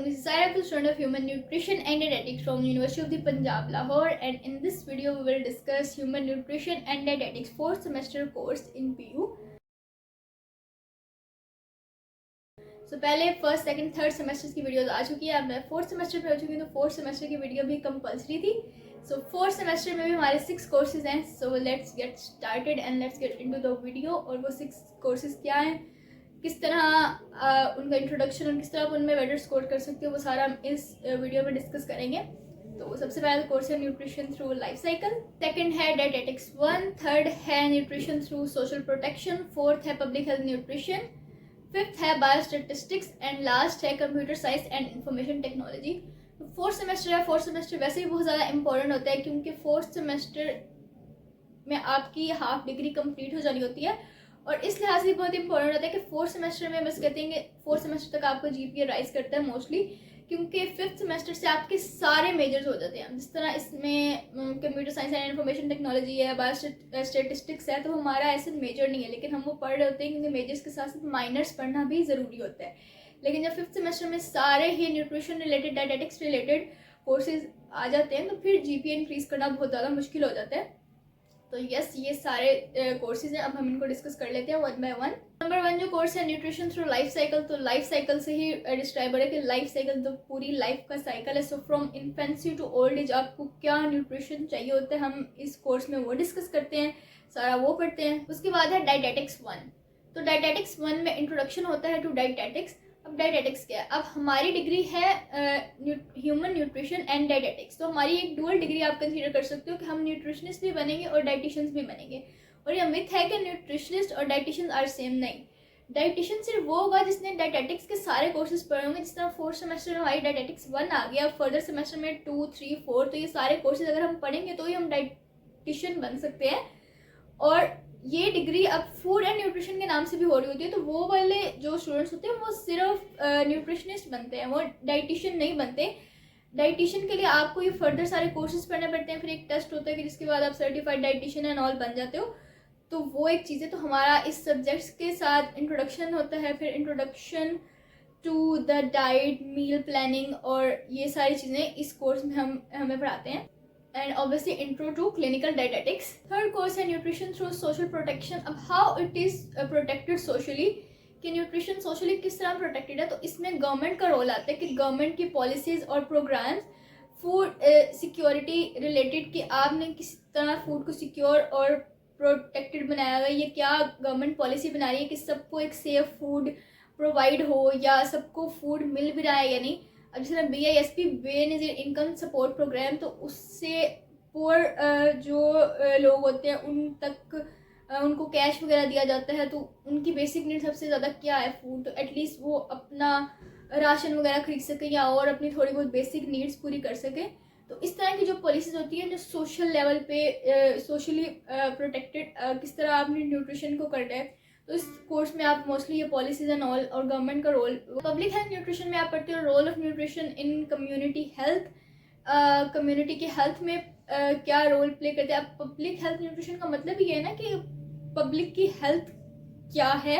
This is Saira, student of Human Nutrition and Dietetics from University of the Punjab, Lahore, and in this video we will discuss Human Nutrition and Dietetics 4th semester course in PU. So पहले first second third semester की videos आ चुकी है, अब मैं fourth semester पे हो चुकी हूँ, तो फोर्थ सेमेस्टर की वीडियो भी कंपलसरी थी. सो फोर्थ सेमेस्टर में भी हमारे 6 कोर्सेज हैं. So let's get started and let's get into the video. और वो 6 कोर्सेज क्या हैं, किस तरह उनका इंट्रोडक्शन और किस तरह आप उनमें बेटर स्कोर कर सकते हो, वो सारा हम इस वीडियो में डिस्कस करेंगे. तो सबसे पहला कोर्स है nutrition through life cycle, second है डाइटेटिक्स 1, थर्ड है nutrition through social protection, fourth है पब्लिक हेल्थ न्यूट्रिशन, फिफ्थ है बायोस्टैटिस्टिक्स एंड लास्ट है computer science and information technology. तो फोर्थ सेमेस्टर है. फोर्थ सेमेस्टर वैसे ही बहुत ज़्यादा इंपॉर्टेंट होता है क्योंकि फोर्थ सेमेस्टर में आपकी हाफ डिग्री कंप्लीट हो जानी होती है. और इस लिहाज से बहुत इंपॉर्टेंट होता है कि फोर्थ सेमेस्टर में बस कहते हैं कि फोर्थ सेमेस्टर तक आपका जीपीए राइज करता है मोस्टली, क्योंकि फिफ्थ सेमेस्टर से आपके सारे मेजर्स हो जाते हैं. जिस तरह इसमें computer science and information technology है, बायोस्टैटिस्टिक्स है, तो हमारा ऐसे मेजर नहीं है, लेकिन हम वो पढ़ रहे होते हैं क्योंकि मेजर्स के साथ साथ माइनर्स पढ़ना भी ज़रूरी होता है. लेकिन जब फिफ्थ सेमेस्टर में सारे ही nutrition related, dietetics related courses आ जाते हैं, तो फिर जीपीए इंक्रीज़ करना बहुत ज़्यादा मुश्किल हो जाता है. तो यस, ये सारे कोर्सेज हैं. अब हम इनको डिस्कस कर लेते हैं वन बाय वन. नंबर 1 जो कोर्स है न्यूट्रिशन थ्रू लाइफ साइकिल, तो लाइफ साइकिल से ही डिस्क्राइब हो रहा है कि लाइफ साइकिल तो पूरी लाइफ का साइकिल है. So from infancy to old age आपको क्या न्यूट्रिशन चाहिए होता है, हम इस कोर्स में वो डिस्कस करते हैं, सारा वो पढ़ते हैं. उसके बाद है डाइटेटिक्स 1. तो डाइटेटिक्स 1 में इंट्रोडक्शन होता है टू डाइटेटिक्स. अब डाइटेटिक्स क्या है, अब हमारी डिग्री है ह्यूमन न्यूट्रिशन एंड डाइटेटिक्स. तो हमारी एक डुअल डिग्री आप कंसीडर कर सकते हो कि हम न्यूट्रिशनिस्ट भी बनेंगे और डाइटिशियंस भी बनेंगे. और ये मिथ है कि न्यूट्रिशनिस्ट और डाइटिशियंस आर सेम. नहीं, डाइटिशियन सिर्फ वो होगा जिसने डाइटेटिक्स के सारे कोर्सेज पढ़े होंगे. जिस तरह फोर्थ सेमेस्टर में हमारी डाइटेटिक्स 1 आ गया, फर्दर सेमेस्टर में 2, 3, 4, तो ये सारे कोर्सेज अगर हम पढ़ेंगे तो ही हम डाइटिशियन बन सकते हैं. और ये डिग्री अब फूड एंड न्यूट्रिशन के नाम से भी हो रही होती है. तो वो वाले जो स्टूडेंट्स होते हैं वो सिर्फ न्यूट्रिशनिस्ट बनते हैं, वो डाइटिशियन नहीं बनते. डाइटिशियन के लिए आपको ये फर्दर सारे कोर्सेज पढ़ने पड़ते हैं, फिर एक टेस्ट होता है कि जिसके बाद आप सर्टिफाइड डाइटिशियन एंड ऑल बन जाते हो. तो वो एक चीज़ है. तो हमारा इस सब्जेक्ट्स के साथ इंट्रोडक्शन होता है, फिर introduction to the diet, meal planning और ये सारी चीज़ें इस कोर्स में हमें पढ़ाते हैं. And obviously intro to clinical dietetics. Third course है न्यूट्रिशन थ्रू सोशल प्रोटेक्शन. अब how it is protected socially, कि न्यूट्रिशन सोशली किस तरह प्रोटेक्टेड है. तो इसमें गवर्नमेंट का रोल आता है कि गवर्नमेंट की पॉलिसीज़ और प्रोग्राम्स फूड सिक्योरिटी रिलेटेड, कि आपने किस तरह फूड को सिक्योर और प्रोटेक्टेड बनाया हुआ है, ये क्या गवर्नमेंट पॉलिसी बना रही है कि सबको एक सेफ फूड प्रोवाइड हो या सबको फूड मिल भी रहा है या नहीं. अब जैसे BISP Benazir income support program, तो उससे पुअर जो लोग होते हैं उन तक उनको कैश वगैरह दिया जाता है. तो उनकी बेसिक नीड सबसे ज़्यादा क्या है, फूड. तो एटलीस्ट वो अपना राशन वगैरह खरीद सके या और अपनी थोड़ी बहुत बेसिक नीड्स पूरी कर सके. तो इस तरह की जो पॉलिसीज़ होती हैं जो सोशल लेवल पे सोशली प्रोटेक्टेड, किस तरह आपने न्यूट्रिशन को करना है. तो इस कोर्स में आप मोस्टली ये पॉलिसीज एंड ऑल और गवर्नमेंट का रोल. पब्लिक हेल्थ न्यूट्रिशन में आप पढ़ते हो role of nutrition in community health. Community के हेल्थ में क्या रोल प्ले करते हैं. अब पब्लिक हेल्थ न्यूट्रिशन का मतलब ये है ना कि पब्लिक की हेल्थ क्या है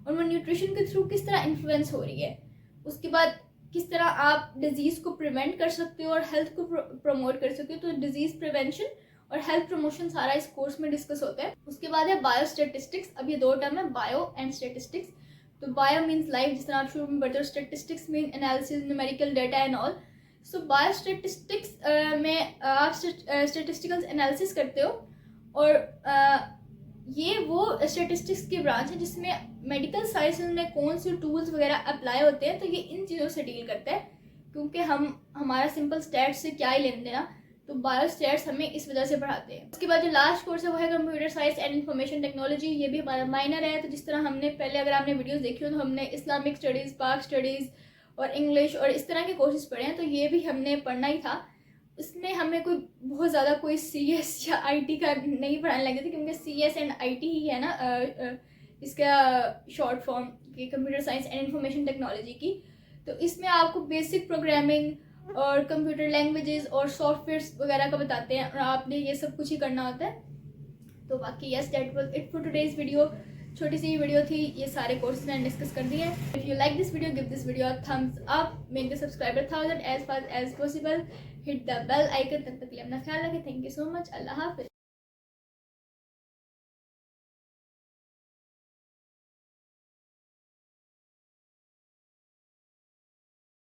और वो न्यूट्रिशन के थ्रू किस तरह इन्फ्लुएंस हो रही है. उसके बाद किस तरह आप डिजीज़ को प्रिवेंट कर सकते हो और हेल्थ को प्रमोट कर सकते हो. तो डिजीज़ प्रिवेंशन और हेल्थ प्रमोशन सारा इस कोर्स में डिस्कस होता है. उसके बाद है बायोस्टैटिस्टिक्स. अब ये 2 टर्म है, बायो एंड स्टैटिस्टिक्स. तो बायो मीन्स लाइफ, जिस तरह आप शुरू में पढ़ते हो. Statistics mean analysis, numerical data and all. So biostatistics में आप स्टैटिस्टिकल एनालिसिस करते हो और ये वो स्टैटिस्टिक्स की ब्रांच है जिसमें मेडिकल साइंसेज में कौन से टूल्स वगैरह अप्लाई होते हैं. तो ये इन चीज़ों से डील करता है क्योंकि हमारा सिंपल स्टैट्स से क्या ही लेना देना. तो बायोस्टैट्स हमें इस वजह से पढ़ाते हैं. उसके बाद जो लास्ट कोर्स है वो है computer science and information technology. ये भी हमारा माइनर है. तो जिस तरह हमने पहले, अगर आपने वीडियोस देखी हो, तो हमने इस्लामिक स्टडीज़, पाक स्टडीज़ और इंग्लिश और इस तरह के कोर्सेज पढ़े हैं. तो ये भी हमने पढ़ना ही था. इसमें हमें कोई बहुत ज़्यादा कोई CS या IT का नहीं पढ़ाने लगे थे क्योंकि CS एंड IT ही है ना इसका शॉर्ट फॉर्म की computer science and information technology की. तो इसमें आपको बेसिक प्रोग्रामिंग और कंप्यूटर लैंग्वेजेस और सॉफ्टवेयर्स वगैरह का बताते हैं और आपने ये सब कुछ ही करना होता है. तो बाकी yes, that was it for today's video. छोटी सी वीडियो थी, ये सारे कोर्सेज मैंने डिस्कस कर दिए। If you like this video, give this video thumbs up, make the subscriber 1000 as fast as possible, hit the bell icon. तब तक के लिए अपना ख्याल रखें। Thank you so much. अल्लाह हाफिज़।